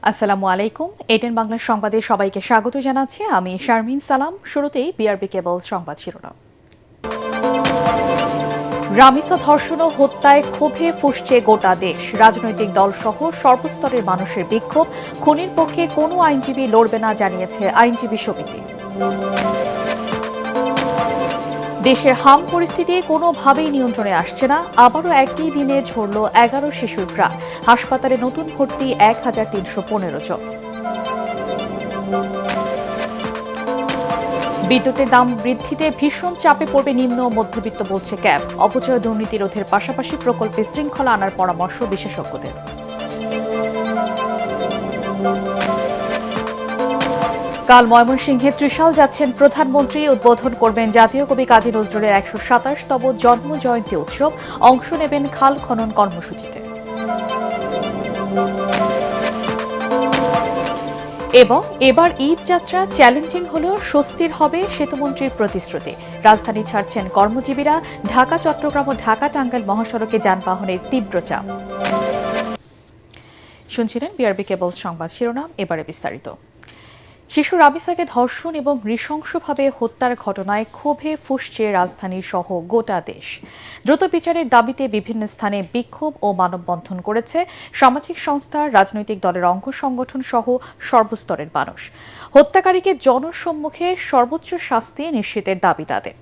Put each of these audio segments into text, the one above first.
আসসালামু আলাইকুম। এটেন বাংলা সংবাদে সবাইকে স্বাগত জানাচ্ছি। আমি শারমিন সালাম। শুরুতেই বিআরবি কেবলস সংবাদ শিরোনাম। রামিসা ধর্ষণ ও হত্যায় ক্ষোভে ফুঁসছে গোটা দেশ। রাজনৈতিক দলসহ সর্বস্তরের মানুষের বিক্ষোভ। খুনির পক্ষে কোনো আইনজীবী লড়বে না জানিয়েছে আইনজীবী সমিতি। দেশে হাম পরিস্থিতি কোনোভাবেই নিয়ন্ত্রণে আসছে না। আবারও একই দিনে ঝরল 11 শিশুর প্রাণ। হাসপাতালে নতুন ভর্তি 1315 জন। বিদ্যুতের দাম বৃদ্ধিতে ভীষণ চাপে পড়বে নিম্ন ও মধ্যবিত্ত বলছে ক্যাব। অপচয় দুর্নীতি রোধের পাশাপাশি প্রকল্পে শৃঙ্খলা আনার পরামর্শ বিশেষজ্ঞদের। কাল ময়মনসিংহে ত্রিশাল যাচ্ছেন প্রধানমন্ত্রী। উদ্বোধন করবেন জাতীয় কবি কাজী নজরুলের 127তম জন্মজয়ন্তী উৎসব। অংশ নেবেন খাল খনন কর্মসূচিতে। এবং এবার ঈদ যাত্রা চ্যালেঞ্জিং হলেও স্বস্তির হবে সেতুমন্ত্রীর প্রতিশ্রুতি। রাজধানী ছাড়ছেন কর্মজীবীরা। ঢাকা চট্টগ্রাম ও ঢাকা টাঙ্গাইল মহাসড়কে যানবাহনের তীব্র চাপ। শুনছিলেন বিআরবি কেবলস সংবাদ শিরোনাম। এবারে বিস্তারিত। শিশু রামিসাকে ধর্ষণ এবং নৃশংসভাবে হত্যার ঘটনায় ক্ষোভে ফুঁসছে রাজধানী সহ গোটা দেশ। দ্রুত বিচারের দাবিতে বিভিন্ন স্থানে বিক্ষোভ ও মানববন্ধন করেছে সামাজিক সংস্থা, রাজনৈতিক দলের অঙ্গ সংগঠন সহ সর্বস্তরের মানুষ। হত্যাকারীকে জনসম্মুখে সর্বোচ্চ শাস্তি নিশ্চিতের দাবি তাদের।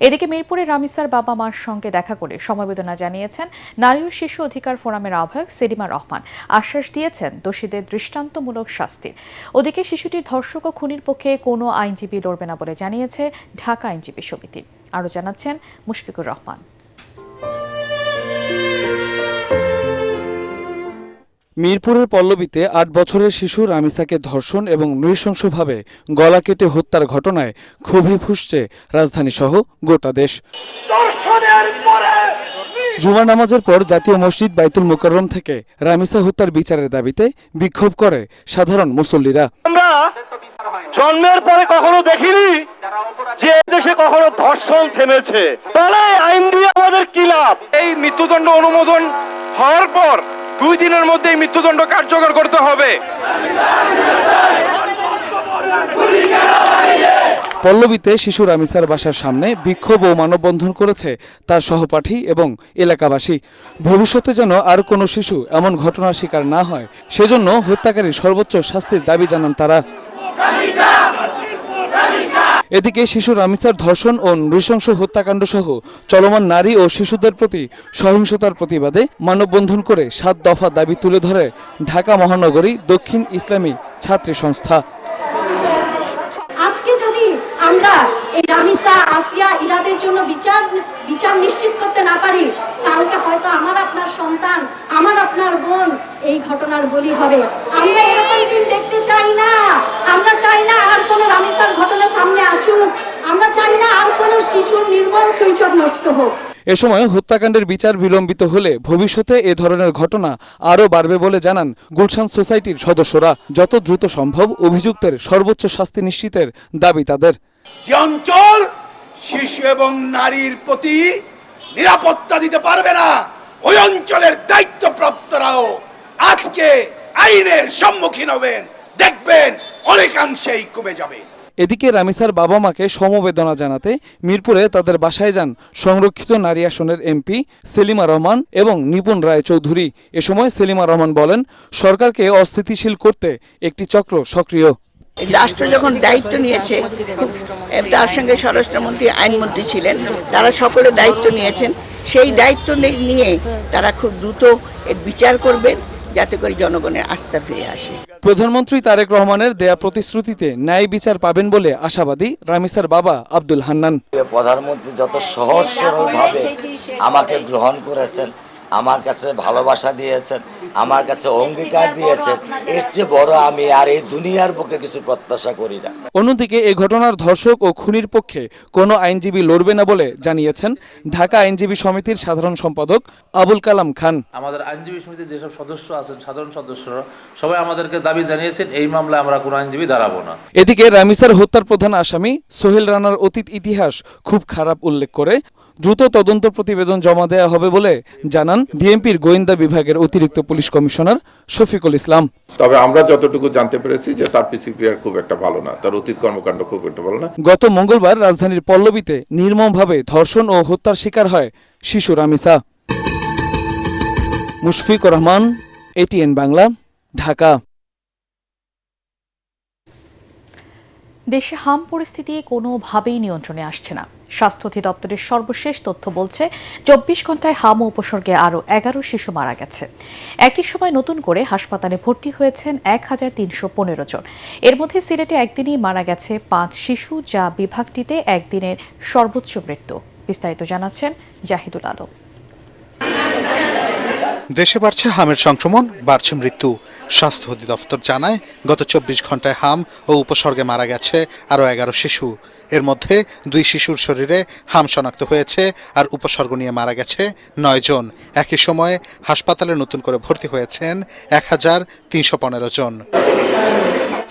এদিকে মিরপুরে রামিসার বাবা মার সঙ্গে দেখা করে সমবেদনা জানিয়েছেন নারী ও শিশু অধিকার ফোরামের আহ্বায়ক সেলিমা রহমান। আশ্বাস দিয়েছেন দোষীদের দৃষ্টান্তমূলক শাস্তির। ওদিকে শিশুটির ধর্ষক ও খুনির পক্ষে কোনো আইনজীবী লড়বে না বলে জানিয়েছে ঢাকা আইনজীবী সমিতি। আরও জানাচ্ছেন মুশফিকুর রহমান। মিরপুরের পল্লবীতে 8 বছরের শিশু রামিসাকে ধর্ষণ এবং নৃশংসভাবে গলা কেটে হত্যার ঘটনায় ক্ষোভে ফুঁসছে রাজধানীসহ গোটা দেশ। জুমার নামাজের পর জাতীয় মসজিদ বাইতুল মুকাররম থেকে রামিসা হত্যার বিচারের দাবিতে বিক্ষোভ করে সাধারণ মুসল্লিরা। আমরা জন্মের পরে কখনো দেখিনি যে দেশে কখনো ধর্ষণ থেমেছে। তাহলে আইন দিয়ে আমাদের কি লাভ? এই মৃত্যুদণ্ড অনুমোদন হওয়ার পর 2 দিনের মধ্যে এই মৃত্যুদণ্ড কার্যকর করতে হবে। পল্লবীতে শিশু রামিসার বাসার সামনে বিক্ষোভ ও মানববন্ধন করেছে তার সহপাঠী এবং এলাকাবাসী। ভবিষ্যতে যেন আর কোনো শিশু এমন ঘটনার শিকার না হয়, সেজন্য হত্যাকারীর সর্বোচ্চ শাস্তির দাবি জানান তারা। এদিকে শিশু রামিসার ধর্ষণ ও নৃশংস হত্যাকাণ্ড সহ চলমান নারী ও শিশুদের প্রতি সহিংসতার প্রতিবাদে মানববন্ধন করে 7 দফা দাবি তুলে ধরে ঢাকা মহানগরী দক্ষিণ ইসলামী ছাত্রী সংস্থা। আজকে যদি আমরা এই রামিসা, আসিয়া, ইরাদের জন্য বিচার নিশ্চিত করতে না পারি, কালকে হয়তো আমার আপনার সন্তান, আমার আপনার বোন এই ঘটনার বলি হবে। আমরা এরকম দিন দেখতে চাই না। আমরা চাই না আর কোনো রামিসার ঘটনা সামনে আসুক। আমরা চাই না আর কোনো শিশুর নির্মল শৈশব নষ্ট হোক। এ সময় হত্যাকাণ্ডের বিচার বিলম্বিত হলে ভবিষ্যতে এ ধরনের ঘটনা আরও বাড়বে বলে জানান গুলশান সোসাইটির সদস্যরা। যত দ্রুত সম্ভব অভিযুক্তের সর্বোচ্চ শাস্তি নিশ্চিতের দাবি তাদের। যে অঞ্চল শিশু এবং নারীর প্রতি নিরাপত্তা দিতে পারবে না, ওই অঞ্চলের দায়িত্বপ্রাপ্তরাও আজকে আইনের সম্মুখীন হবেন। দেখবেন অনেকাংশেই কমে যাবে। এদিকে রামিসার বাবা মাকে সমবেদনা জানাতে মিরপুরে তাদের বাসায় যান সংরক্ষিত নারী আসনের এমপি সেলিমা রহমান এবং নিপুণ রায় চৌধুরী। এ সময় সেলিমা রহমান বলেন, সরকারকে অস্থিতিশীল করতে একটি চক্র সক্রিয়। রাষ্ট্র যখন দায়িত্ব নিয়েছে, তার সঙ্গে স্বরাষ্ট্রমন্ত্রী, আইনমন্ত্রী ছিলেন, তারা সকলে দায়িত্ব নিয়েছেন। সেই দায়িত্ব নিয়ে তারা খুব দ্রুত এর বিচার করবেন, যাতে করে জনগণের আস্থা ফিরে আসে। প্রধানমন্ত্রী তারেক রহমানের দেয়া প্রতিশ্রুতিতে ন্যায় বিচার পাবেন বলে আশাবাদী রামিসার বাবা আব্দুল হান্নান। প্রধানমন্ত্রী যত সহজ সরলভাবে আমাকে গ্রহণ করেছেন, আমার কাছে ভালোবাসা দিয়েছেন, আমার কাছে অঙ্গীকার দিয়েছেন, এর চেয়ে বড় আমি আর এই দুনিয়ার বুকে কিছু প্রত্যাশা করি না। অন্যদিকে এই ঘটনার ধর্ষক ও খুনির পক্ষে কোনো আইনজীবী লড়বে না বলে জানিয়েছেন ঢাকা আইনজীবী সমিতির সাধারণ সম্পাদক আবুল কালাম খান। আমাদের আইনজীবী সমিতির যেসব সদস্য আছেন, সাধারণ সদস্যরা সবাই আমাদেরকে দাবি জানিয়েছেন এই মামলায় আমরা কোনো আইনজীবী দাঁড়াবো না। এদিকে রামিসার হত্যার প্রধান আসামি সোহেল রানার অতীত ইতিহাস খুব খারাপ উল্লেখ করে দ্রুত তদন্ত প্রতিবেদন জমা দেওয়া হবে বলে জানান ডিএমপির গোয়েন্দা বিভাগের অতিরিক্ত পুলিশ কমিশনার শফিকুল ইসলাম। তবে আমরা যতটুকু জানতে পেরেছি যে তার পিসিপিআর খুব একটা ভালো না, তার অতীত কর্মকাণ্ড খুব একটা ভালো না। গত মঙ্গলবার রাজধানীর পল্লবীতে নির্মমভাবে ধর্ষণ ও হত্যার শিকার হয় শিশু রামিসা। মুশফিকুর রহমান, এটিএন বাংলা, ঢাকা। দেশে হাম পরিস্থিতি কোনোভাবেই নিয়ন্ত্রণে আসছে না। স্বাস্থ্য অধিদপ্তরের সর্বশেষ তথ্য বলছে 24 ঘন্টায় হাম ও উপসর্গে আরও 11 শিশু মারা গেছে। একই সময় নতুন করে হাসপাতালে ভর্তি হয়েছেন 1315 জন। এর মধ্যে সিলেটে একদিনই মারা গেছে 5 শিশু, যা বিভাগটিতে একদিনের সর্বোচ্চ মৃত্যু। বিস্তারিত জানাচ্ছেন জাহিদুল আলম। দেশে বাড়ছে হামের সংক্রমণ, বাড়ছে মৃত্যু। স্বাস্থ্য অধিদপ্তর জানায় গত 24 ঘন্টায় হাম ও উপসর্গে মারা গেছে আরও 11 শিশু। এর মধ্যে 2 শিশুর শরীরে হাম শনাক্ত হয়েছে আর উপসর্গ নিয়ে মারা গেছে 9 জন। একই সময়ে হাসপাতালে নতুন করে ভর্তি হয়েছেন 1315 জন।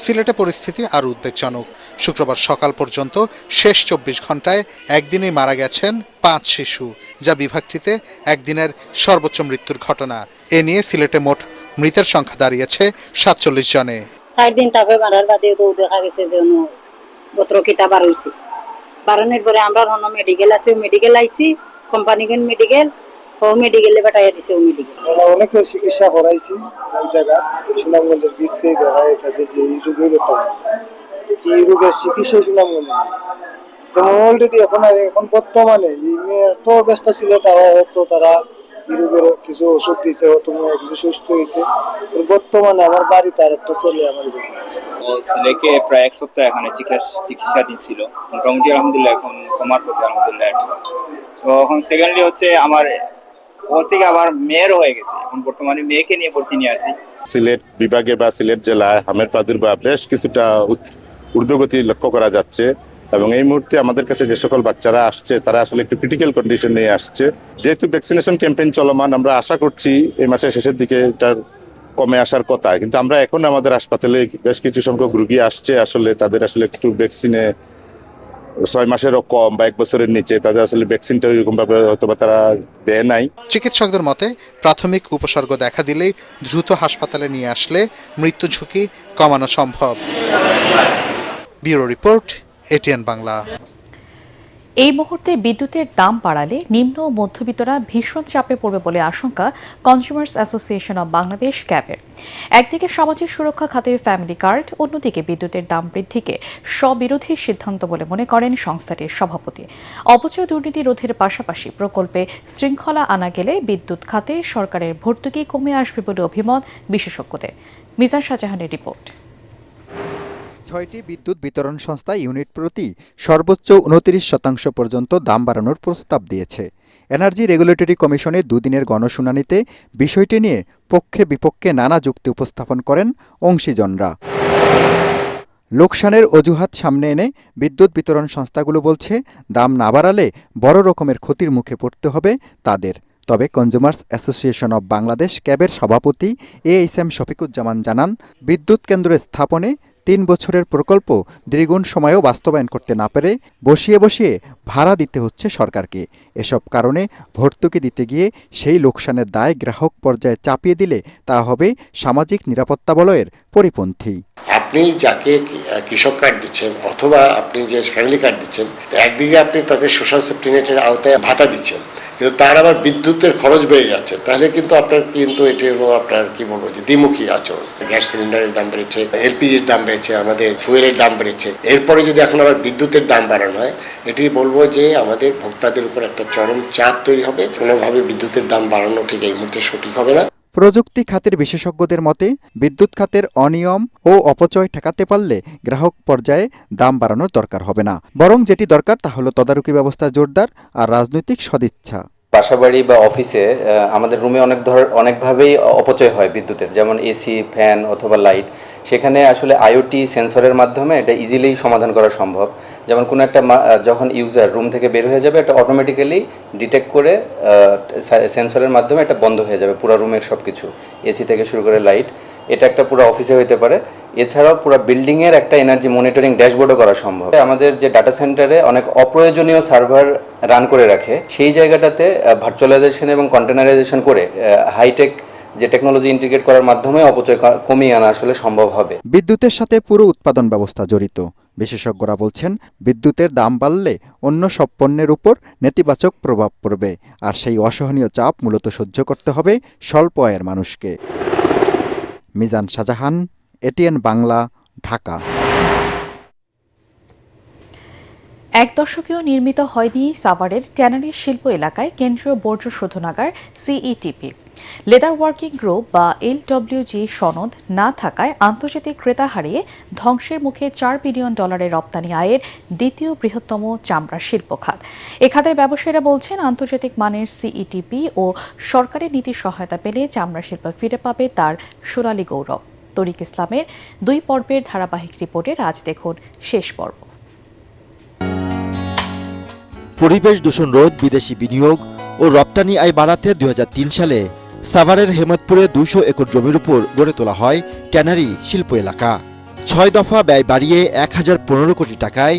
সিলেটে পরিস্থিতি আরও উদ্বেগজনক। শুক্রবার সকাল পর্যন্ত শেষ 24 ঘন্টায় একদিনেই মারা গেছেন 5 শিশু, যা বিভাগটিতে একদিনের সর্বোচ্চ মৃত্যুর ঘটনা। এ নিয়ে সিলেটে মোট মৃতের সংখ্যা দাঁড়িয়েছে 47 জনে। 4 দিন তারপরে মারার বাদে তো দেখা গেছে যে বত্র কিতা বার হয়েছে। বারণের পরে আমরা হন মেডিকেল আছে, মেডিকেল আইছি, কোম্পানিগণ মেডিকেল ও মেডিকেলে পাঠাইয়া দিছে। ও মেডিকেল অনেক চিকিৎসা করাইছি এক জায়গা সুনামগঞ্জের ভিতরে দেখা যাইতেছে যে এই রোগের এই রোগের চিকিৎসা সুনামগঞ্জ যেমন অলরেডি এখন বর্তমানে তো ব্যস্ত ছিল, হয়তো তারা এই রোগের কিছু ওষুধ দিয়েছে, কিছু সুস্থ হয়েছে। বর্তমানে আমার বাড়িতে আর একটা ছেলে আমার ছেলেকে প্রায় 1 সপ্তাহ এখানে চিকিৎসা দিচ্ছিল, মোটামুটি আলহামদুলিল্লাহ এখন কমার পথে আলহামদুলিল্লাহ। তো এখন সেকেন্ডলি হচ্ছে আমার ও থেকে আবার মেয়ের হয়ে গেছে, এখন বর্তমানে মেয়েকে নিয়ে ভর্তি নিয়ে আসি। সিলেট বিভাগে বা সিলেট জেলায় হামের প্রাদুর্ভাব বেশ কিছুটা ঊর্ধ্বগতি লক্ষ্য করা যাচ্ছে এবং এই মুহূর্তে আমাদের কাছে যে সকল বাচ্চারা আসছে তারা আসলে একটু ক্রিটিক্যাল কন্ডিশন নিয়ে আসছে। যেহেতু ভ্যাকসিনেশন ক্যাম্পেইন চলমান, আমরা আশা করছি এই মাসের শেষের দিকে এটার কমে আসার কথা, কিন্তু আমরা এখন আমাদের হাসপাতালে বেশ কিছু সংখ্যক রোগী আসছে, আসলে তাদের আসলে একটু ভ্যাকসিনে 6 মাসেরও কম বা 1 বছরের নিচে, তাদের আসলে ভ্যাকসিনটা ওইরকম ভাবে হয়তো বা তারা দেয় নাই। চিকিৎসকদের মতে প্রাথমিক উপসর্গ দেখা দিলেই দ্রুত হাসপাতালে নিয়ে আসলে মৃত্যু ঝুঁকি কমানো সম্ভব। Bureau report, ATN Bangla. এই মুহূর্তে বিদ্যুতের দাম বাড়ালে নিম্ন ও মধ্যবিত্তরা ভীষণ চাপে পড়বে বলে আশঙ্কা কনজিউমার্স অ্যাসোসিয়েশন অব বাংলাদেশ ক্যাবের। একদিকে সামাজিক সুরক্ষা খাতে ফ্যামিলি কার্ড, অন্যদিকে বিদ্যুতের দাম বৃদ্ধিকে স্ববিরোধী সিদ্ধান্ত বলে মনে করেন সংস্থাটির সভাপতি। অপচয় দুর্নীতি রোধের পাশাপাশি প্রকল্পে শৃঙ্খলা আনা গেলে বিদ্যুৎ খাতে সরকারের ভর্তুকি কমে আসবে বলে অভিমত বিশেষজ্ঞদের। মিজান শাহজাহানের রিপোর্ট। 6টি বিদ্যুৎ বিতরণ সংস্থা ইউনিট প্রতি সর্বোচ্চ 29% পর্যন্ত দাম বাড়ানোর প্রস্তাব দিয়েছে। এনার্জি রেগুলেটরি কমিশনে 2 দিনের গণশুনানিতে বিষয়টি নিয়ে পক্ষে বিপক্ষে নানা যুক্তি উপস্থাপন করেন অংশীজনরা। লোকসানের অজুহাত সামনে এনে বিদ্যুৎ বিতরণ সংস্থাগুলো বলছে, দাম না বাড়ালে বড় রকমের ক্ষতির মুখে পড়তে হবে তাদের। তবে কনজিউমার্স অ্যাসোসিয়েশন অব বাংলাদেশ ক্যাবের সভাপতি ASM শফিকুজ্জামান জানান, বিদ্যুৎ কেন্দ্র স্থাপনে 3 বছরের প্রকল্প দ্বিগুণ সময়ও বাস্তবায়ন করতে না পেরে বসিয়ে বসিয়ে ভাড়া দিতে হচ্ছে সরকারকে। এসব কারণে ভর্তুকি দিতে গিয়ে সেই লোকসানের দায় গ্রাহক পর্যায়ে চাপিয়ে দিলে তা হবে সামাজিক নিরাপত্তা বলয়ের পরিপন্থী। আপনি যাকে কৃষক কার্ড দিচ্ছেন অথবা আপনি যে ফ্যামিলি কার্ড দিচ্ছেন, একদিকে আপনি তাদের সোশ্যাল সেফটি নেটের আওতায় ভাতা দিচ্ছেন, কিন্তু তার আবার বিদ্যুতের খরচ বেড়ে যাচ্ছে, তাহলে কিন্তু আপনার কিন্তু এটি হলো আপনার কি বলবো যে দ্বিমুখী আচরণ। গ্যাস সিলিন্ডারের দাম বেড়েছে, এলপিজির দাম বেড়েছে, আমাদের ফুয়েলের দাম বেড়েছে, এরপরে যদি এখন আবার বিদ্যুতের দাম বাড়ানো হয়, এটি বলবো যে আমাদের ভোক্তাদের উপর একটা চরম চাপ তৈরি হবে। কোনোভাবে বিদ্যুতের দাম বাড়ানো ঠিক এই মুহূর্তে সঠিক হবে না। প্রযুক্তি খাতের বিশেষজ্ঞদের মতে, বিদ্যুৎ খাতের অনিয়ম ও অপচয় ঠেকাতে পারলে গ্রাহক পর্যায়ে দাম বাড়ানোর দরকার হবে না, বরং যেটি দরকার তা হলো তদারকি ব্যবস্থা জোরদার আর রাজনৈতিক সদিচ্ছা। বাসাবাড়ি বা অফিসে আমাদের রুমে অনেকভাবেই অপচয় হয় বিদ্যুতের, যেমন এসি, ফ্যান অথবা লাইট। সেখানে আসলে আইওটি সেন্সরের মাধ্যমে এটা ইজিলি সমাধান করা সম্ভব। যেমন কোনো একটা যখন ইউজার রুম থেকে বের হয়ে যাবে, এটা অটোমেটিক্যালি ডিটেক্ট করে সেন্সরের মাধ্যমে এটা বন্ধ হয়ে যাবে পুরো রুমের সব কিছু, এসি থেকে শুরু করে লাইট। এটা একটা পুরো অফিসে হইতে পারে। এছাড়াও পুরো বিল্ডিংয়ের একটা এনার্জি মনিটরিং ড্যাশবোর্ডও করা সম্ভব। আমাদের যে ডাটা সেন্টারে অনেক অপ্রয়োজনীয় সার্ভার রান করে রাখে, সেই জায়গাটাতে ভার্চুয়ালাইজেশন এবং কন্টেনারাইজেশন করে হাইটেক যে টেকনোলজি ইন্টিগ্রেট করার মাধ্যমে অপচয় কমিয়ে আনা আসলে সম্ভব হবে। বিদ্যুতের সাথে পুরো উৎপাদন ব্যবস্থা জড়িত। বিশেষজ্ঞরা বলছেন, বিদ্যুতের দাম বাড়লে অন্য সব পণ্যের উপর নেতিবাচক প্রভাব পড়বে, আর সেই অসহনীয় চাপ মূলত সহ্য করতে হবে স্বল্প আয়ের মানুষকে। মিজান শাহজাহান, এটিএন বাংলা, ঢাকা। এক দশকেও নির্মিত হয়নি সাভারের ট্যানারি শিল্প এলাকায় কেন্দ্রীয় বর্জ্য শোধনাগার সিইটিপি। লেদার ওয়ার্কিং গ্রুপ বা LWG সনদ না থাকায় আন্তর্জাতিক ক্রেতা হারিয়ে ধ্বংসের মুখে $4 বিলিয়ন রপ্তানি আয়ের দ্বিতীয় বৃহত্তম চামড়া শিল্প খাত। এ খাতের ব্যবসায়ীরা বলছেন, আন্তর্জাতিক মানের সিইটিপি ও সরকারের নীতির সহায়তা পেলে চামড়া শিল্প ফিরে পাবে তার সোনালী গৌরব। তরিক ইসলামের 2 পর্বের ধারাবাহিক রিপোর্টের আজ দেখুন শেষ পর্ব। পরিবেশ দূষণ রোধ, বিদেশি বিনিয়োগ ও রপ্তানি আয় বাড়াতে 2003 সালে সাভারের হেমতপুরে 200 একর জমির উপর গড়ে তোলা হয় ট্যানারি শিল্প এলাকা। 6 দফা ব্যয় বাড়িয়ে 1015 কোটি টাকায়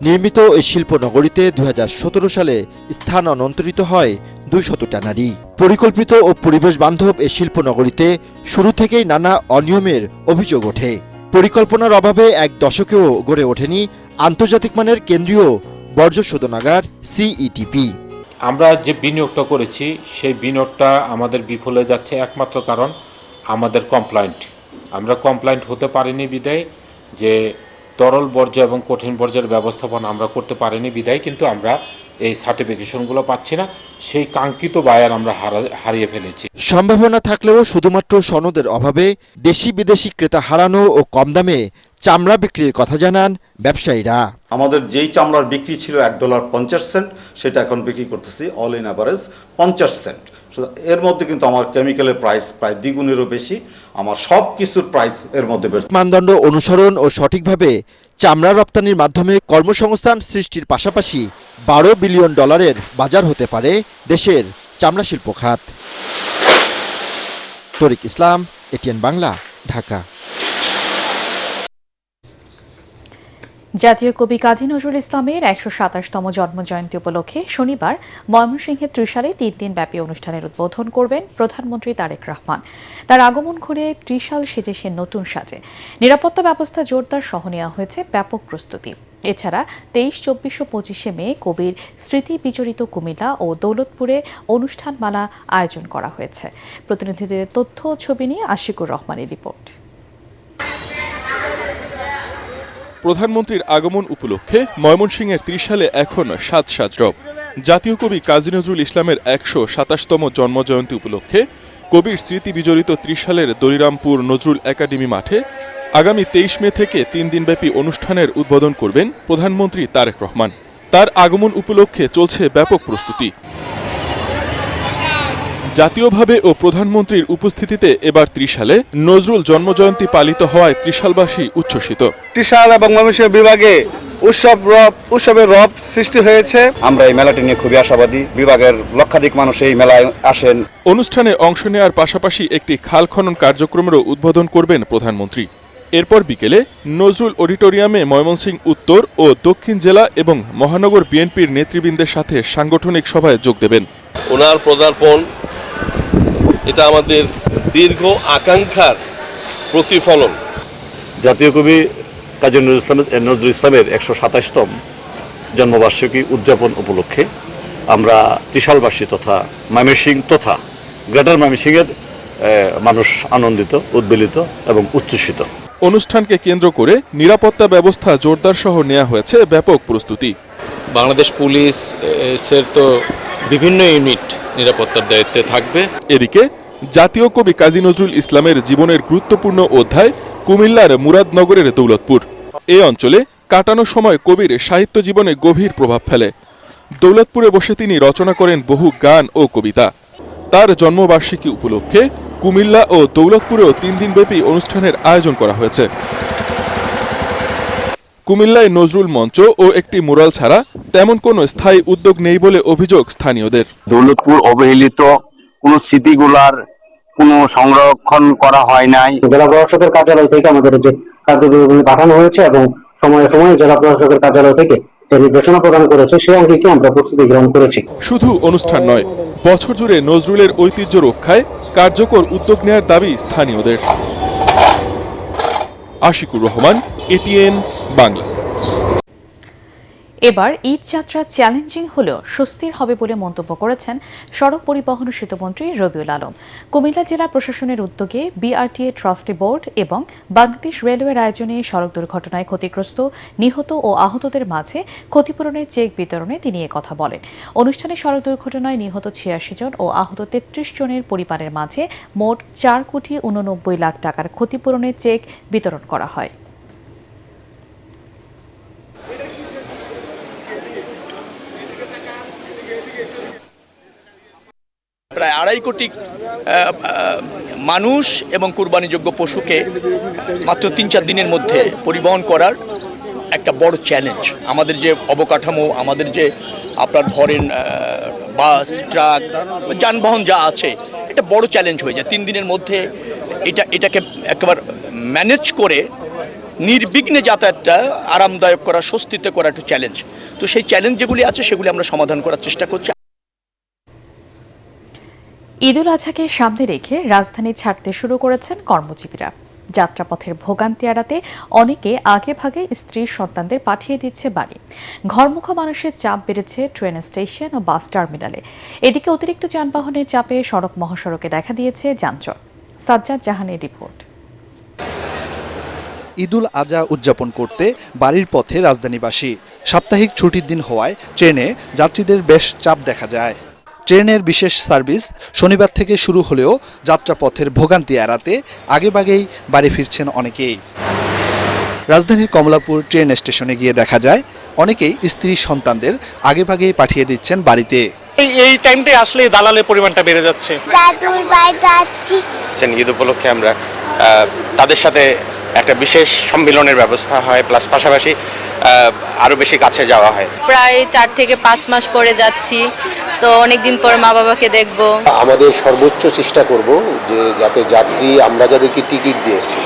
নির্মিত এই শিল্প নগরীতে 2017 সালে স্থানান্তরিত হয় 200 ট্যানারি। পরিকল্পিত ও পরিবেশ বান্ধব এই শিল্প নগরীতে শুরু থেকেই নানা অনিয়মের অভিযোগ ওঠে। পরিকল্পনার অভাবে এক দশকেও গড়ে ওঠেনি আন্তর্জাতিক মানের কেন্দ্রীয় বর্জ্য শোধনাগার সিইটিপি। আমরা যে বিনিয়োগটা করেছি সেই বিনিয়োগটা আমাদের বিফলে যাচ্ছে একমাত্র কারণ আমাদের কমপ্লায়েন্ট। আমরা কমপ্লায়েন্ট হতে পারিনি বিদায়, যে তরল বর্জ্য এবং কঠিন বর্জ্যের ব্যবস্থাপনা আমরা করতে পারিনি বিদায় কিন্তু আমরা এই সার্টিফিকেশনগুলো পাচ্ছি না। সেই কাঙ্ক্ষিত বায়ার আমরা হারিয়ে ফেলেছি। সম্ভাবনা থাকলেও শুধুমাত্র সনদের অভাবে দেশি বিদেশি ক্রেতা হারানো ও কম দামে চামড়া বিক্রির কথা জানান ব্যবসায়ীরা। আমাদের যেই চামড়ার বিক্রি ছিল $1.50, সেটা এখন বিক্রি করতেছি অল ইন অ্যাভারেজ 50 সেন্ট। এর মধ্যে কিন্তু আমার কেমিক্যালের প্রাইস প্রায় দ্বিগুণেরও বেশি, আমার সব কিছুর প্রাইস এর মধ্যে বেশি। মানদণ্ড অনুসরণ ও সঠিকভাবে চামড়া রপ্তানির মাধ্যমে কর্মসংস্থান সৃষ্টির পাশাপাশি $12 বিলিয়ন বাজার হতে পারে দেশের চামড়া শিল্প খাত। তরিক ইসলাম, এটিএন বাংলা, ঢাকা। জাতীয় কবি কাজী নজরুল ইসলামের 127তম জন্মজয়ন্তী উপলক্ষে শনিবার ময়মনসিংহের ত্রিশালে 3 দিনব্যাপী অনুষ্ঠানের উদ্বোধন করবেন প্রধানমন্ত্রী তারেক রহমান। তার আগমন ঘিরে ত্রিশাল সেজেছে নতুন সাজে। নিরাপত্তা ব্যবস্থা জোরদার সহ নেওয়া হয়েছে ব্যাপক প্রস্তুতি। এছাড়া 23, 24 ও 25শে মে কবির স্মৃতি বিজড়িত কুমিল্লা ও দৌলতপুরে অনুষ্ঠানমালা আয়োজন করা হয়েছে। প্রতিনিধিদের তথ্য ও ছবি নিয়ে আশিকুর রহমানের রিপোর্ট। প্রধানমন্ত্রীর আগমন উপলক্ষে ময়মনসিংহের ত্রিশালে এখন সাজরব। জাতীয় কবি কাজী নজরুল ইসলামের 127তম জন্মজয়ন্তী উপলক্ষে কবির স্মৃতি বিজড়িত ত্রিশালের দরিরামপুর নজরুল একাডেমি মাঠে আগামী 23 মে থেকে 3 দিনব্যাপী অনুষ্ঠানের উদ্বোধন করবেন প্রধানমন্ত্রী তারেক রহমান। তার আগমন উপলক্ষে চলছে ব্যাপক প্রস্তুতি। জাতীয়ভাবে ও প্রধানমন্ত্রীর উপস্থিতিতে এবার ত্রিশালে নজরুল জন্মজয়ন্তী পালিত হওয়ায় ত্রিশালবাসী উচ্ছ্বসিত। ত্রিশাল এবং ময়মনসিংহ বিভাগে উৎসবের রব সৃষ্টি হয়েছে। আমরা এই মেলাটি নিয়ে খুবই আশাবাদী। বিভাগের লক্ষাধিক মানুষ এই মেলায় আসেন। অনুষ্ঠানে অংশ নেওয়ার পাশাপাশি একটি খাল খনন কার্যক্রমেরও উদ্বোধন করবেন প্রধানমন্ত্রী। এরপর বিকেলে নজরুল অডিটোরিয়ামে ময়মনসিংহ উত্তর ও দক্ষিণ জেলা এবং মহানগর বিএনপির নেতৃবৃন্দের সাথে সাংগঠনিক সভায় যোগ দেবেন। ওনার পদার্পণ এটা আমাদের দীর্ঘ আকাঙ্ক্ষার প্রতিফলন। জাতীয় কবি কাজী নজরুল ইসলামের 127তম জন্মবার্ষিকী উদযাপন উপলক্ষে আমরা ত্রিশালবাসী তথা ময়মনসিংহ তথা গ্রেটার ময়মনসিংহের মানুষ আনন্দিত, উদ্বেলিত এবং উচ্ছ্বসিত। অনুষ্ঠানকে কেন্দ্র করে নিরাপত্তা ব্যবস্থা জোরদার সহ নেওয়া হয়েছে ব্যাপক প্রস্তুতি। বাংলাদেশ পুলিশের তো বিভিন্ন ইউনিট নিরাপত্তার দায়িত্বে থাকবে। এদিকে জাতীয় কবি কাজী নজরুল ইসলামের জীবনের গুরুত্বপূর্ণ অধ্যায় কুমিল্লার মুরাদনগরের দৌলতপুর। এই অঞ্চলে কাটানোর সময় কবির সাহিত্য জীবনে গভীর প্রভাব ফেলে। দৌলতপুরে বসে তিনি রচনা করেন বহু গান ও কবিতা। তার জন্মবার্ষিকী উপলক্ষে কুমিল্লা ও দৌলতপুরেও 3 দিনব্যাপী অনুষ্ঠানের আয়োজন করা হয়েছে। কুমিল্লায় নজরুল মঞ্চ ও একটি মুরাল ছাড়া তেমন কোনো স্থায়ী উদ্যোগ নেই বলে অভিযোগ স্থানীয়দের। দৌলতপুর অবহেলিত কোনো স্মৃতিগুলার কোনো সংরক্ষণ করা হয় নাই। জেলা প্রশাসকের কার্যালয় থেকে আমাদের যে কার্যক্রমগুলি পাঠানো হয়েছে এবং সময়ে সময়ে জেলা প্রশাসকের কার্যালয় থেকে যে নির্দেশনা প্রদান করেছে সেই আঙ্গিকে আমরা প্রস্তুতি গ্রহণ করেছি। শুধু অনুষ্ঠান নয়, বছর জুড়ে নজরুলের ঐতিহ্য রক্ষায় কার্যকর উদ্যোগ নেওয়ার দাবি স্থানীয়দের। আশিকুর রহমান, এটিএন বাংলা। এবার ঈদ যাত্রা চ্যালেঞ্জিং হলেও স্বস্তির হবে বলে মন্তব্য করেছেন সড়ক পরিবহন ও সেতুমন্ত্রী রবিউল আলম। কুমিল্লা জেলা প্রশাসনের উদ্যোগে বিআরটিএ ট্রাস্টি বোর্ড এবং বাংলাদেশ রেলওয়ের আয়োজনে সড়ক দুর্ঘটনায় ক্ষতিগ্রস্ত, নিহত ও আহতদের মাঝে ক্ষতিপূরণের চেক বিতরণে তিনি কথা বলেন। অনুষ্ঠানে সড়ক দুর্ঘটনায় নিহত 86 জন ও আহত 33 জনের পরিবারের মাঝে মোট 4,89,00,000 টাকার ক্ষতিপূরণের চেক বিতরণ করা হয়। প্রায় 2.5 কোটি মানুষ এবং কুরবানিযোগ্য পশুকে মাত্র 3-4 দিনের মধ্যে পরিবহন করার একটা বড় চ্যালেঞ্জ। আমাদের যে অবকাঠামো, আমাদের যে আপনার ধরেন বাস, ট্রাক, যানবাহন যা আছে, এটা বড় চ্যালেঞ্জ হয়ে যায়। 3 দিনের মধ্যে এটাকে একেবারে ম্যানেজ করে নির্বিঘ্নে যাতায়াতটা আরামদায়ক করা, স্বস্তিতে করা একটা চ্যালেঞ্জ। তো সেই চ্যালেঞ্জ যেগুলি আছে সেগুলি আমরা সমাধান করার চেষ্টা করছি। ঈদুল আজহাকে সামনে রেখে রাজধানী ছাড়তে শুরু করেছেন কর্মজীবীরা। যাত্রাপথের ভোগান্তি এড়াতে অনেকে আগেভাগে স্ত্রী সন্তানদের পাঠিয়ে দিচ্ছে বাড়ি। ঘরমুখো মানুষের চাপ বেড়েছে ট্রেন স্টেশন ও বাস টার্মিনালে। এদিকে অতিরিক্ত যানবাহনের চাপে সড়ক মহাসড়কে দেখা দিয়েছে যানজট। সাজ্জাদ জাহানের রিপোর্ট। ঈদুল আজহা উদযাপন করতে বাড়ির পথে রাজধানীবাসী। সাপ্তাহিক ছুটির দিন হওয়ায় ট্রেনে যাত্রীদের বেশ চাপ দেখা যায়। ট্রেনের বিশেষ সার্ভিস শনিবার থেকে শুরু হলেও যাত্রাপথের ভোগান্তি এড়াতে আগেভাগেই বাড়ি ফিরছেন অনেকেই। রাজধানীর কমলাপুর ট্রেন স্টেশনে গিয়ে দেখা যায় অনেকেই স্ত্রী সন্তানদের আগেভাগেই পাঠিয়ে দিচ্ছেন বাড়িতে। এই টাইমটাই আসলে দালালের পরিমাণটা বেড়ে যাচ্ছে। ঈদ উপলক্ষে আমরা তাদের সাথে একটা বিশেষ সম্মেলনের ব্যবস্থা হয়, প্লাস পাশাপাশি আরো বেশি কাছে যাওয়া হয়। প্রায় 4 থেকে 5 মাস পরে যাচ্ছি, তো অনেকদিন পর মা বাবাকে দেখব। আমাদের সর্বোচ্চ চেষ্টা করব যে যাতে যাত্রী আমরা যাদেরকে টিকিট দিয়েছি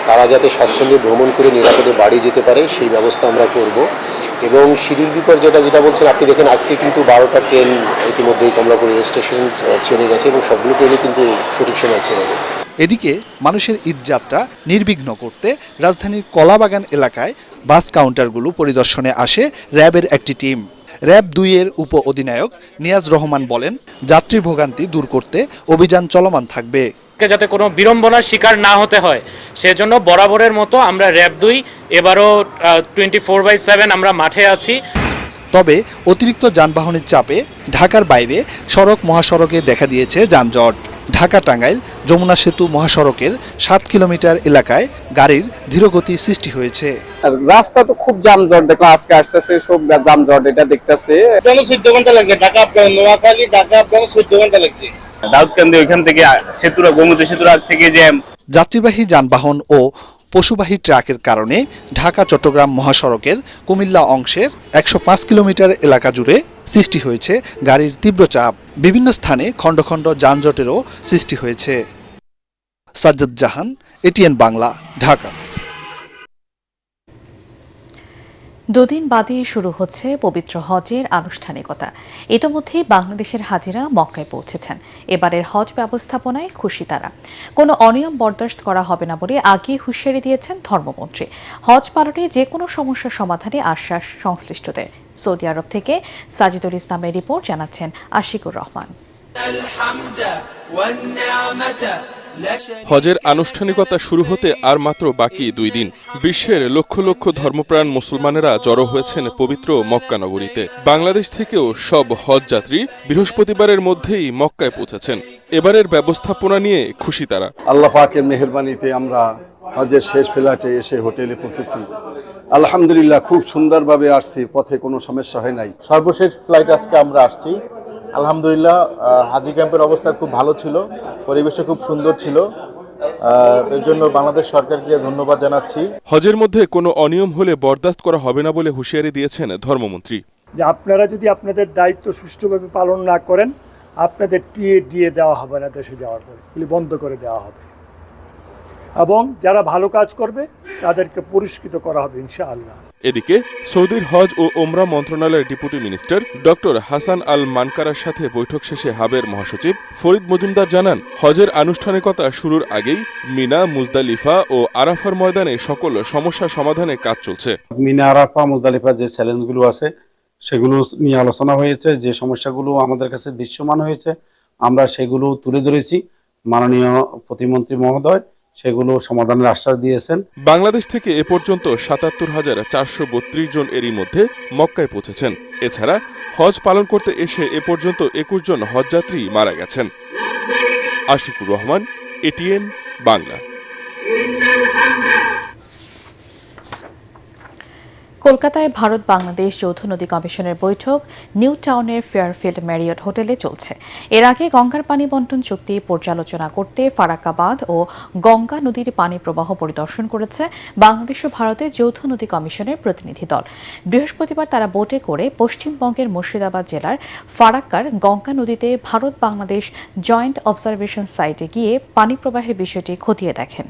তারা যাতে স্বাচ্ছন্দ্যে ভ্রমণ করে নিরাপদে বাড়ি যেতে পারে সেই ব্যবস্থা আমরা করব। এবং শিডিউল বিপর যেটা বলছেন আপনি দেখেন, আজকে কিন্তু 12টা ট্রেন ইতিমধ্যেই কমলাপুর রেল স্টেশন ছেড়ে গেছে এবং সবগুলো ট্রেনই কিন্তু সঠিক সময় ছেড়ে গেছে। এদিকে মানুষের ঈদযাত্রা নির্বিঘ্ন করতে রাজধানীর কলাবাগান এলাকায় বাস কাউন্টারগুলো পরিদর্শনে আসে র্যাবের একটি টিম। র্যাব 2-এর উপ অধিনায়ক নিয়াজ রহমান বলেন, যাত্রী ভোগান্তি দূর করতে অভিযান চলমান থাকবে। যাতে কোনো বিড়ম্বনার শিকার না হতে হয় সেজন্য বরাবরের মতো আমরা র্যাব 2 এবারও 24/7 আমরা মাঠে আছি। তবে অতিরিক্ত যানবাহনের চাপে ঢাকার বাইরে সড়ক মহাসড়কে দেখা দিয়েছে যানজট। ঢাকা টাঙ্গাইল যমুনা সেতু মহাসড়কের 7 কিলোমিটার এলাকায় গাড়ির ধীরগতি সৃষ্টি হয়েছে। রাস্তা তো খুব যানজট, দেখলাম আজকে আসতেছে সব যানজট, এটা দেখতেছে। 14 ঘন্টা লাগছে ঢাকা নোয়াখালী, ঢাকা 14 ঘন্টা লাগছে। দাউদকান্দি ওইখান থেকে সেতুরা গোমতী সেতুর আগ থেকে জ্যাম। যাত্রীবাহী যানবাহন ও পশুবাহী ট্রাকের কারণে ঢাকা চট্টগ্রাম মহাসড়কের কুমিল্লা অংশের 105 কিলোমিটার এলাকা জুড়ে সৃষ্টি হয়েছে গাড়ির তীব্র চাপ। বিভিন্ন স্থানে খণ্ড খণ্ড যানজটেরও সৃষ্টি হয়েছে। সাজ্জাদ জাহান, এটিএন বাংলা, ঢাকা। দুদিন বাদে শুরু হচ্ছে পবিত্র হজের আনুষ্ঠানিকতা। ইতোমধ্যেই বাংলাদেশের হাজিরা মক্কায় পৌঁছেছেন। এবারের হজ ব্যবস্থাপনায় খুশি তারা। কোনো অনিয়ম বরদাস্ত করা হবে না বলে আগেই হুঁশিয়ারি দিয়েছেন ধর্মমন্ত্রী। হজ পালনে যে কোনো সমস্যার সমাধানে আশ্বাস সংশ্লিষ্টদের। সৌদি আরব থেকে সাজিদুল ইসলামের রিপোর্ট, জানাচ্ছেন আশিকুর রহমান। হজের আনুষ্ঠানিকতা শুরু হতে আর মাত্র বাকি 2 দিন। বিশ্বের লক্ষ লক্ষ ধর্মপ্রাণ মুসলমানেরা জড়ো হয়েছেন পবিত্র মক্কা নগরীতে। বাংলাদেশ থেকেও সব হজ যাত্রী বৃহস্পতিবারের মধ্যেই মক্কায় পৌঁছেছেন। এবারের ব্যবস্থাপনা নিয়ে খুশি তারা। আল্লাহ পাকের মেহেরবানিতে আমরা হজের শেষ ফ্লাইটে এসে হোটেলে পৌঁছেছি। আলহামদুলিল্লাহ খুব সুন্দরভাবে আসছি, পথে কোনো সমস্যা হয় নাই। সর্বশেষ ফ্লাইট আজকে আমরা আসছি আলহামদুলিল্লাহ হাজি ক্যাম্পের অবস্থা খুব ভালো ছিল, পরিবেশও খুব সুন্দর ছিল। এর জন্য বাংলাদেশ সরকারকে ধন্যবাদ জানাচ্ছি। হজের মধ্যে কোনো অনিয়ম হলে বরদাস্ত করা হবে না বলে হুঁশিয়ারি দিয়েছেন ধর্মমন্ত্রী। যে আপনারা যদি আপনাদের দায়িত্ব সুষ্ঠুভাবে পালন না করেন, আপনাদের টিএ দিয়ে দেওয়া হবে না, দেশে যাওয়ার পরে এগুলি বন্ধ করে দেওয়া হবে, এবং যারা ভালো কাজ করবে তাদেরকে পুরস্কৃত করা হবে ইনশাআল্লাহ। এদিকে সৌদির হজ ও ওমরা মন্ত্রণালয়ের ডেপুটি মিনিস্টার ডক্টর হাসান আল মানকারার সাথে বৈঠক শেষে হাবের মহাসচিব ফরিদ মজুমদার জানান, হজের আনুষ্ঠানিকতা শুরুর আগেই মিনা, মুজদালিফা ও আরাফার ময়দানে সকল সমস্যা সমাধানে কাজ চলছে। মিনা, আরাফা, মুজদালিফা যে চ্যালেঞ্জগুলো আছে সেগুলো নিয়ে আলোচনা হয়েছে, যে সমস্যাগুলো আমাদের কাছে দৃশ্যমান হয়েছে আমরা সেগুলো তুলে ধরেছি। মাননীয় প্রতিমন্ত্রী মহোদয় সেগুলো সমাধানের আশ্বাস দিয়েছেন। বাংলাদেশ থেকে এ পর্যন্ত ৭৭,৪৩২ জন এরই মধ্যে মক্কায় পৌঁছেছেন। এছাড়া হজ পালন করতে এসে এ পর্যন্ত ২১ জন হজযাত্রী মারা গেছেন। আশিকুর রহমান, এটিএন বাংলা। কলকাতায় ভারত বাংলাদেশ যৌথ নদী কমিশনের বৈঠক নিউ টাউনের ফেয়ারফিল্ড ম্যারিয়ট হোটেলে চলছে। এর আগে গঙ্গার পানি বন্টন চুক্তি পর্যালোচনা করতে ফারাক্কা বাঁধ ও গঙ্গা নদীর পানি প্রবাহ পরিদর্শন করেছে বাংলাদেশ ও ভারতের যৌথ নদী কমিশনের প্রতিনিধি দল। বৃহস্পতিবার তারা বোটে করে পশ্চিমবঙ্গের মুর্শিদাবাদ জেলার ফারাক্কার গঙ্গা নদীতে ভারত বাংলাদেশ জয়েন্ট অবজারভেশন সাইটে গিয়ে পানি প্রবাহের বিষয়টি খতিয়ে দেখেন।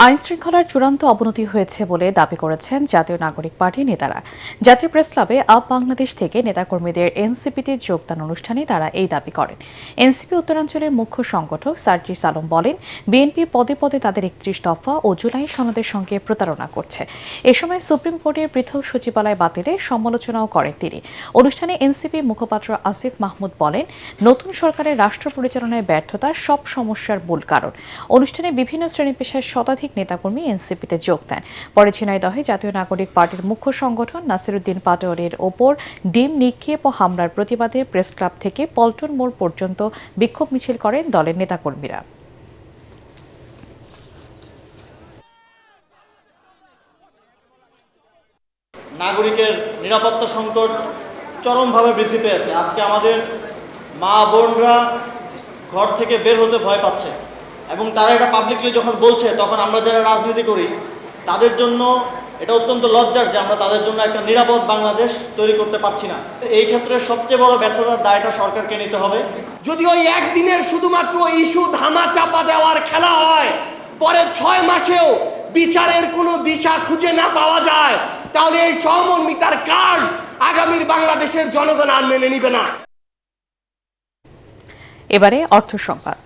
আইন শৃঙ্খলার চূড়ান্ত অবনতি হয়েছে বলে দাবি করেছেন জাতীয় নাগরিক পার্টির নেতারা। জাতীয় প্রেস ক্লাবে আপ বাংলাদেশ থেকে নেতাকর্মীদের এনসিপিতে যোগদান অনুষ্ঠানে তারা এই দাবি করেন। এনসিপি উত্তরাঞ্চলের মুখ্য সংগঠক সার্জিস আলম বলেন, বিএনপি পদে পদে তাদের ৩১ দফা ও জুলাই সনদের সঙ্গে প্রতারণা করছে। এ সময় সুপ্রিম কোর্টের পৃথক সচিবালয় বাতিলের সমালোচনাও করেন তিনি। অনুষ্ঠানে এনসিপি মুখপাত্র আসিফ মাহমুদ বলেন, নতুন সরকারের রাষ্ট্র পরিচালনায় ব্যর্থতা সব সমস্যার মূল কারণ। অনুষ্ঠানে বিভিন্ন শ্রেণী পেশার শতাধিক নেতাকর্মী এনসিপিতে যোগ দেন। পরে ঝিনাইদহে জাতীয় নাগরিক পার্টির মুখ্য সংগঠন নাসিরুদ্দিন পাটোয়ারির ওপর ডিম নিক্ষেপ ও হামলার প্রতিবাদে প্রেস ক্লাব থেকে পল্টন মোড় পর্যন্ত বিক্ষোভ মিছিল করেন দলের নেতাকর্মীরা। নাগরিকের নিরাপত্তা সংকট চরমভাবে বৃদ্ধি পেয়েছে। আজকে আমাদের মা বোনরা ঘর থেকে বের হতে ভয় পাচ্ছে, এবং তারা এটা পাবলিকলি যখন বলছে তখন আমরা যারা রাজনীতি করি তাদের জন্য এটা অত্যন্ত লজ্জার যে আমরা তাদের জন্য একটা নিরাপদ বাংলাদেশ তৈরি করতে পারছি না। এই ক্ষেত্রে সবচেয়ে বড় ব্যর্থতার দায়টা সরকারকে নিতে হবে। যদি ওই একদিনের শুধুমাত্র ইস্যু ধামা চাপা দেওয়ার খেলা হয়, পরে ৬ মাসেও বিচারের কোনো দিশা খুঁজে না পাওয়া যায়, তাহলে এই সহমর্মিতার কার্ড আগামীর বাংলাদেশের জনগণ আর মেনে নিবে না। এবারে অর্থ সংবাদ।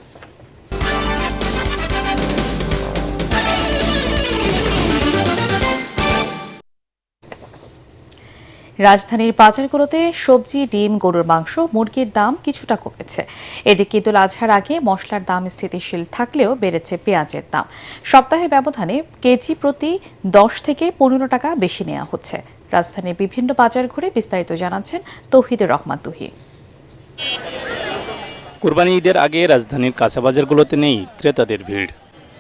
রাজধানীর বাজারগুলোতে সবজি, ডিম, গরুর মাংস, মুরগির দাম কিছুটা কমেছে। এদিকে ঈদুল আজহার আগে মশলার দাম স্থিতিশীল থাকলেও বেড়েছে পেঁয়াজের দাম। সপ্তাহের ব্যবধানে কেজি প্রতি 10 থেকে 15 টাকা বেশি নেওয়া হচ্ছে। রাজধানীর বিভিন্ন বাজার ঘুরে বিস্তারিত জানাচ্ছেন তৌহিদুর রহমান তুহি। কুরবানি ঈদের আগে রাজধানীর কাঁচা বাজারগুলোতে নেই ক্রেতাদের ভিড়।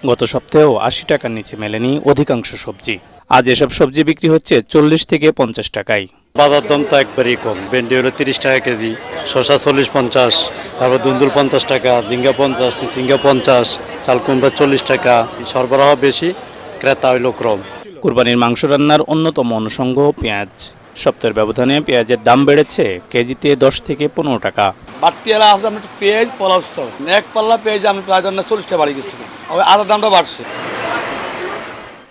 গত সপ্তাহেও 80 টাকার নিচে মেলেনি অধিকাংশ সবজি। আজ এসব সবজি বিক্রি হচ্ছে 40 থেকে 50 টাকায়। বাজার দাম তো একবারেই কম। ভেন্ডি হলো 30 টাকা কেজি, শসা 40-50, তারপর দুন্দুল 50 টাকা, ঝিঙ্গা 50, চিচিঙ্গা 50, চাল কুমড়া 40 টাকা। সরবরাহ বেশি, ক্রেতা হইল কম। কুরবানির মাংস রান্নার অন্যতম অনুষঙ্গ পেঁয়াজ। সপ্তাহের ব্যবধানে পেঁয়াজের দাম বেড়েছে কেজিতে 10 থেকে 15 টাকা। বাড়তি এলা আছে আমরা পেঁয়াজ পলাশ, এক পাল্লা পেঁয়াজ আমি প্রায় 40 টাকা বাড়ি গেছি, আদা দামটা বাড়ছে।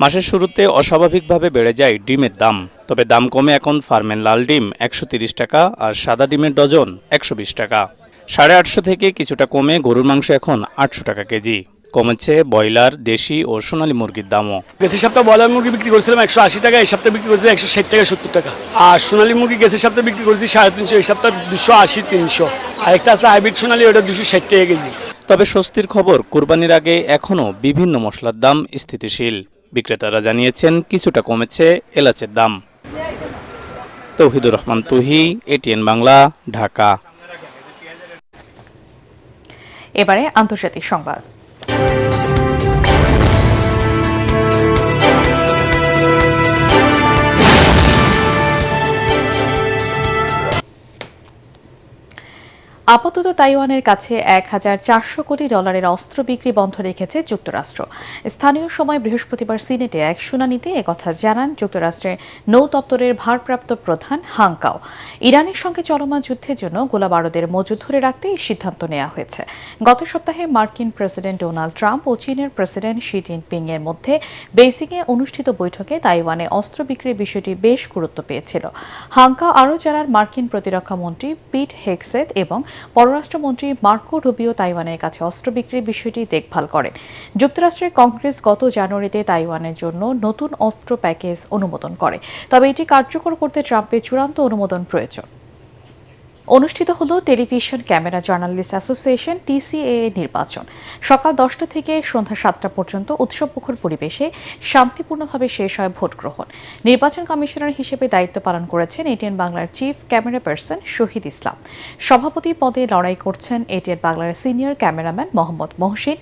মাসের শুরুতে অস্বাভাবিকভাবে বেড়ে যায় ডিমের দাম, তবে দাম কমে এখন ফার্মের লাল ডিম 130 টাকা আর সাদা ডিমের ডজন 120 টাকা। 850 থেকে কিছুটা কমে গরুর মাংস এখন 800 টাকা কেজি। কমেছে ব্রয়লার, দেশি ও সোনালী মুরগির দামও। গেছে সপ্তাহে ব্রয়লার মুরগি বিক্রি করেছিলাম 180 টাকা, এই সপ্তাহে বিক্রি করেছি 160 টাকা 70 টাকা। আর সোনালী মুরগি গেছে সপ্তাহে বিক্রি করেছি 350, এই সপ্তাহে 280-300। আর একটা আছে হাইব্রিড সোনালী, ওটা 260 টাকা কেজি। তবে স্বস্তির খবর, কুরবানির আগে এখনও বিভিন্ন মশলার দাম স্থিতিশীল। বিক্রেতারা জানিয়েছেন কিছুটা কমেছে এলাচের দাম। তৌহিদুর রহমান তুহি, এটিএন বাংলা, ঢাকা। এবারে আন্তর্জাতিক সংবাদ। আপাতত তাইওয়ানের কাছে $1,400 কোটি অস্ত্র বিক্রি বন্ধ রেখেছে যুক্তরাষ্ট্র। স্থানীয় সময় বৃহস্পতিবার সিনেটে এক শুনানিতে একথা জানান যুক্তরাষ্ট্রের নৌ দপ্তরের ভারপ্রাপ্ত প্রধান হাং কাও। ইরানের সঙ্গে চলমান যুদ্ধের জন্য গোলাবারুদের মজুত ধরে রাখতে এই সিদ্ধান্ত নেওয়া হয়েছে। গত সপ্তাহে মার্কিন প্রেসিডেন্ট ডোনাল্ড ট্রাম্প ও চীনের প্রেসিডেন্ট শি জিনপিং এর মধ্যে বেইজিংয়ে অনুষ্ঠিত বৈঠকে তাইওয়ানে অস্ত্র বিক্রির বিষয়টি বেশ গুরুত্ব পেয়েছিল। হাং কাও আরও জানান, মার্কিন প্রতিরক্ষা মন্ত্রী পিট হেগসেথ এবং পররাষ্ট্রমন্ত্রী মার্কো রুবিও তাইওয়ানের কাছে অস্ত্র বিক্রির বিষয়টি দেখভাল করেন। যুক্তরাষ্ট্রের কংগ্রেস গত জানুয়ারিতে তাইওয়ানের জন্য নতুন অস্ত্র প্যাকেজ অনুমোদন করে, তবে এটি কার্যকর করতে ট্রাম্পের চূড়ান্ত অনুমোদন প্রয়োজন। অনুষ্ঠিত হল television camera journalist association TCAA নির্বাচন। সকাল 10টা থেকে সন্ধ্যা 7টা পর্যন্ত উৎসবমুখর পরিবেশে শান্তিপূর্ণভাবে শেষ হয় ভোট গ্রহণ। নির্বাচন কমিশনার হিসেবে দায়িত্ব পালন করেছেন ATN বাংলার চিফ ক্যামেরা পার্সন শহীদ ইসলাম। সভাপতি পদে লড়াই করছেন ATN বাংলার senior cameraman Mohammad Mohsin.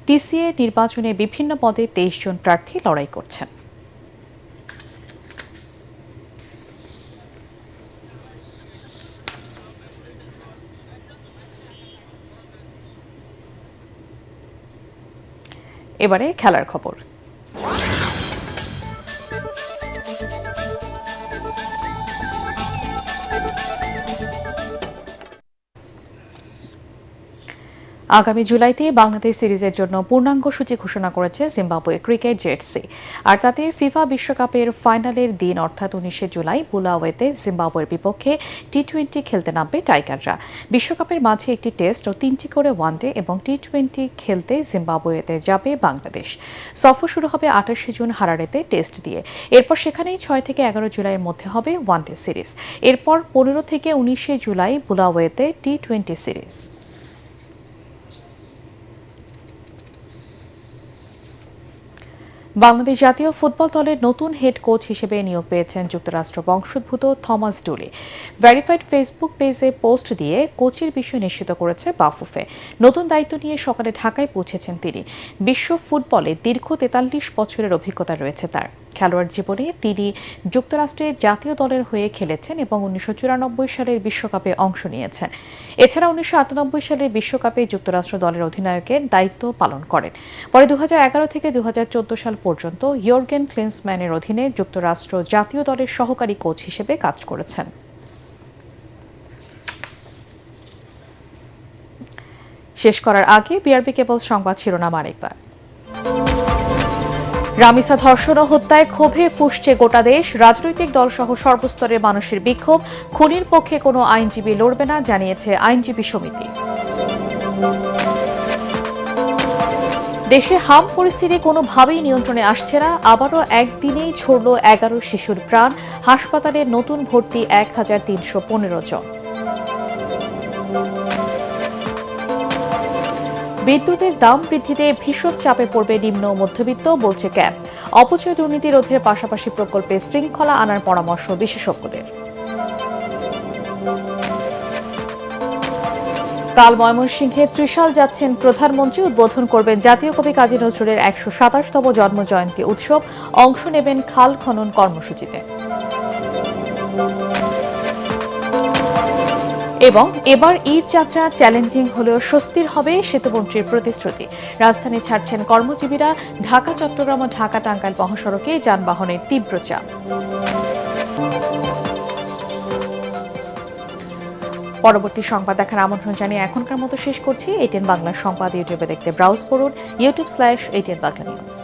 TCAA নির্বাচনে বিভিন্ন পদে 23 জন প্রার্থী লড়াই করছেন। এবারে খেলার খবর। আগামী জুলাইতে বাংলাদেশ সিরিজের জন্য পূর্ণাঙ্গ সূচি ঘোষণা করেছে জিম্বাবুয়ে ক্রিকেট জেডসি। আর তাতে ফিফা বিশ্বকাপের ফাইনালের দিন অর্থাৎ 19শে জুলাই বুলাওয়েতে জিম্বাবুয়ের বিপক্ষে T20 খেলতে নামবে টাইগাররা। বিশ্বকাপের মাঝে একটি টেস্ট ও 3টি করে ওয়ানডে এবং T20 খেলতে জিম্বাবুয়েতে যাবে বাংলাদেশ। সফর শুরু হবে 28শে জুন হারারেতে টেস্ট দিয়ে। এরপর সেখানেই 6 থেকে 11 জুলাইয়ের মধ্যে হবে ওয়ানডে সিরিজ। এরপর 15 থেকে 19শে জুলাই বুলাওয়েতে T20 সিরিজ। বাংলাদেশ জাতীয় ফুটবল দলের নতুন হেড কোচ হিসেবে নিয়োগ পেয়েছেন যুক্তরাষ্ট্র বংশোদ্ভূত থমাস ডুলি। ভেরিফাইড ফেসবুক পেজে পোস্ট দিয়ে কোচের বিষয় নিশ্চিত করেছে বাফুফে। নতুন দায়িত্ব নিয়ে সকালে ঢাকায় পৌঁছেছেন তিনি। বিশ্ব ফুটবলে দীর্ঘ 43 বছরের অভিজ্ঞতা রয়েছে তার। খেলোয়াড় জীবনে তিনি যুক্তরাষ্ট্রের জাতীয় দলের হয়ে খেলেছেন এবং 1994 সালের বিশ্বকাপে অংশ নিয়েছেন। এছাড়া 1998 সালের বিশ্বকাপে যুক্তরাষ্ট্র দলের অধিনায়কের দায়িত্ব পালন করেন। পরে 2011 থেকে 2014 সাল পর্যন্ত ইয়র্গেন ক্লিন্সম্যানের অধীনে যুক্তরাষ্ট্র জাতীয় দলের সহকারী কোচ হিসেবে কাজ করেছেন। শেষ করার আগে বিআরবি কেবলস সংবাদ শিরোনাম আরেকবার। রামিসা ধর্ষণ ও হত্যায় ক্ষোভে ফুঁসছে গোটা দেশ। রাজনৈতিক দলসহ সর্বস্তরের মানুষের বিক্ষোভ। খুনির পক্ষে কোনো আইনজীবী লড়বে না, জানিয়েছে আইনজীবী সমিতি। দেশে হাম পরিস্থিতি কোনোভাবেই নিয়ন্ত্রণে আসছে না। আবারও একদিনেই ছড়ল 11 শিশুর প্রাণ। হাসপাতালে নতুন ভর্তি 1315 জন। বিদ্যুতের দাম বৃদ্ধিতে ভীষণ চাপে পড়বে নিম্ন ও মধ্যবিত্ত, বলছে ক্যাব। অপচয় দুর্নীতি রোধের পাশাপাশি প্রকল্পে শৃঙ্খলা আনার পরামর্শ বিশেষজ্ঞদের। কাল ময়মনসিংহে ত্রিশাল যাচ্ছেন প্রধানমন্ত্রী। উদ্বোধন করবেন জাতীয় কবি কাজী নজরুলের 127তম জন্মজয়ন্তী উৎসব। অংশ নেবেন খাল খনন কর্মসূচিতে। এবং এবার ঈদ যাত্রা চ্যালেঞ্জিং হলেও স্বস্তির হবে, সেতুমন্ত্রীর প্রতিশ্রুতি। রাজধানী ছাড়ছেন কর্মজীবীরা। ঢাকা চট্টগ্রাম ও ঢাকা টাঙ্গাইল মহাসড়কে যানবাহনের তীব্র চাপ। পরবর্তী সংবাদ দেখার আমন্ত্রণ জানিয়ে এখনকার মতো শেষ করছি। ATN বাংলা সংবাদ ইউটিউবে দেখতে ব্রাউজ করুন youtube/ATN Bangla News।